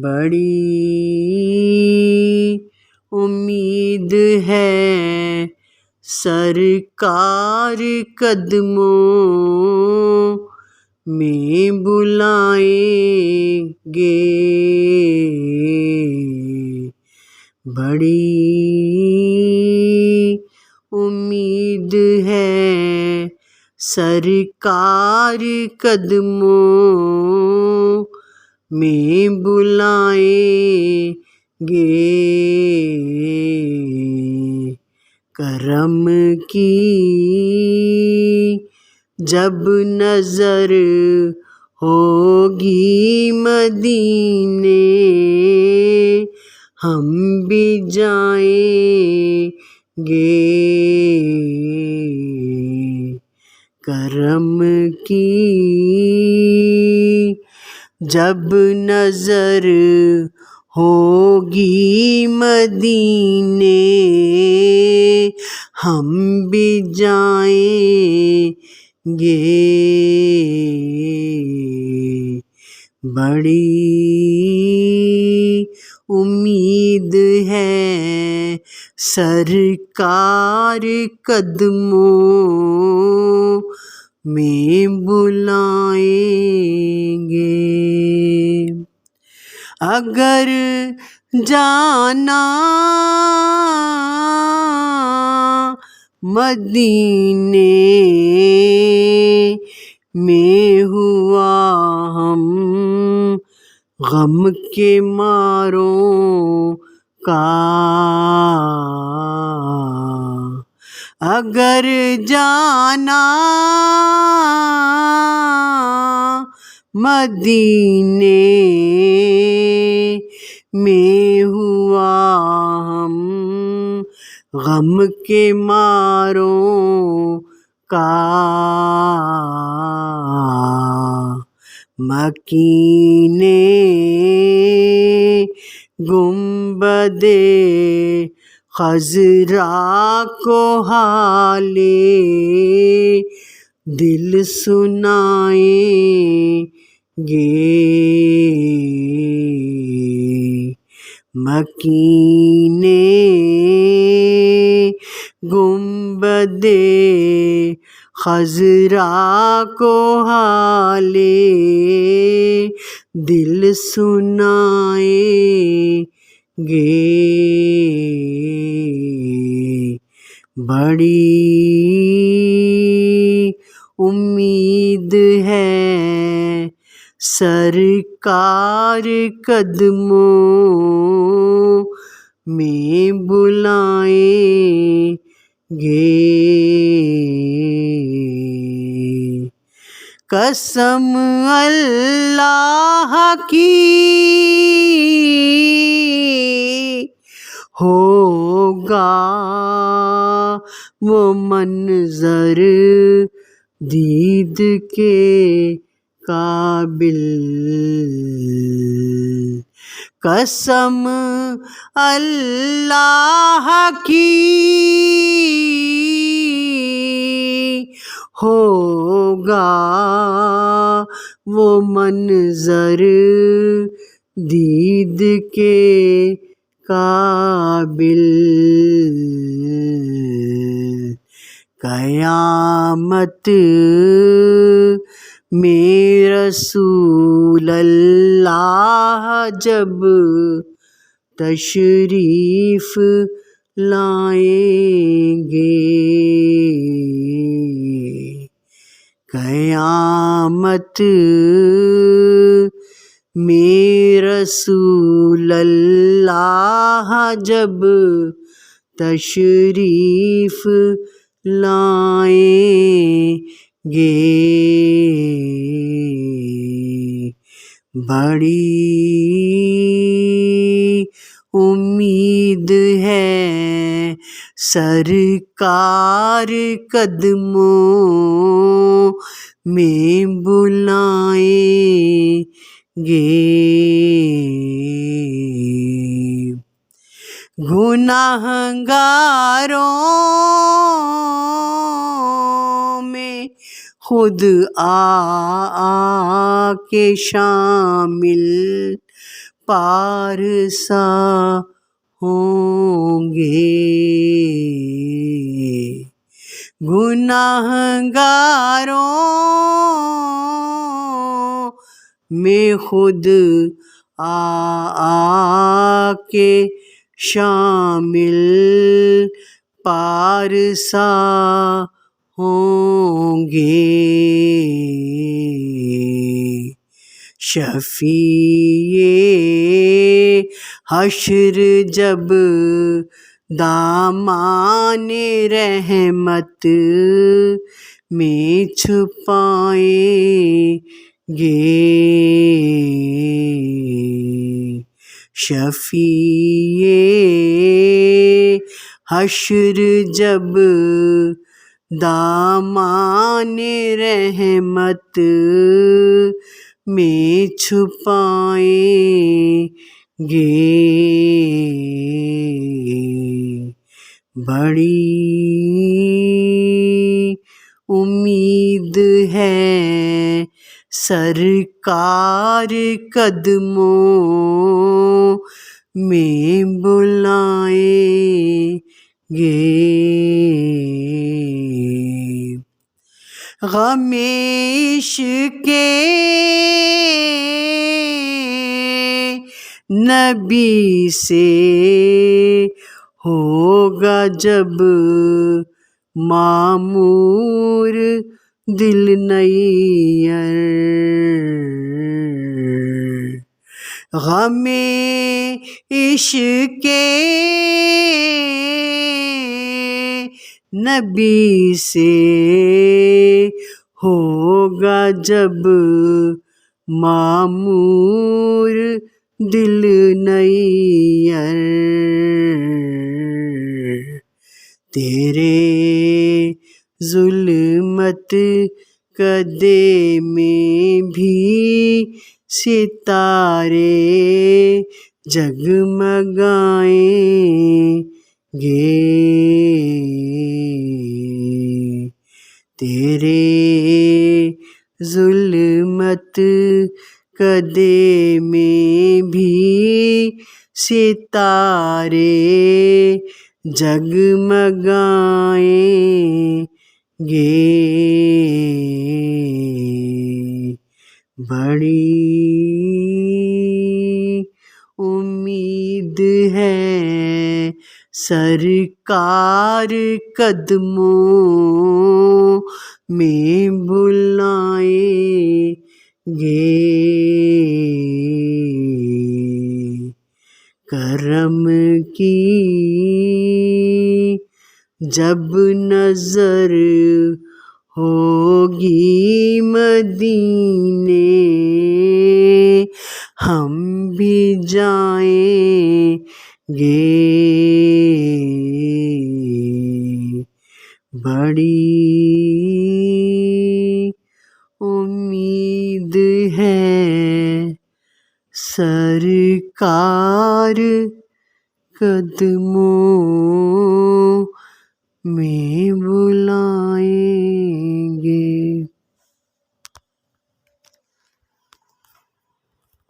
بڑی امید ہے سرکار قدموں میں بلائیں گے، بڑی امید ہے سرکار قدموں میں بلائیں گے، کرم کی جب نظر ہوگی مدینے ہم بھی جائیں گے، کرم کی جب نظر ہوگی مدینے ہم بھی جائیں گے، بڑی امید ہے سرکار قدموں میں بلائیں گے، اگر جانا مدینے میں ہوا ہم غم کے ماروں کا، اگر جانا مدینے میں ہوا ہم غم کے ماروں کا، مکین گنبد خضرا کو حال دل سنائیں گے، مکین گنبد خضرا کو حال دل سنائیں گے، بڑی امید ہے سرکار قدموں میں بلائیں گے، قسم اللہ کی ہوگا وہ منظر دید کے قابل، قسم اللہ کی ہوگا وہ منظر دید کے قابل، قیامت میں رسول اللہ جب تشریف لائیں گے، قیامت میں رسول اللہ جب تشریف لائیں گے، بڑی امید ہے سرکار قدموں میں بلائیں گے، گناہگاروں میں خود آ کے شامل پارسا ہوں گے، گناہگاروں میں خود آ کے شامل پارسا ہوں گے، شفیع حشر جب دامان رحمت میں چھپائیں گے، شفیع حشر جب دامان رحمت میں چھپائیں گے، بڑی امید ہے سرکار قدموں میں بلائیں گے، غم عشق نبی سے ہوگا جب معمور دل نیر، غم عشق نبی سے ہوگا جب معمور دل نیر، تیرے ظلمت کدے میں بھی ستارے جگمگائیں گے، تیرے ظلمت کدے میں بھی ستارے جگمگائیں گے، بڑی امید ہے سرکار قدموں میں بلائیں گے، کرم کی جب نظر ہوگی مدینے ہم بھی جائیں گے، بڑی امید ہے سرکار قدموں میں بلائیں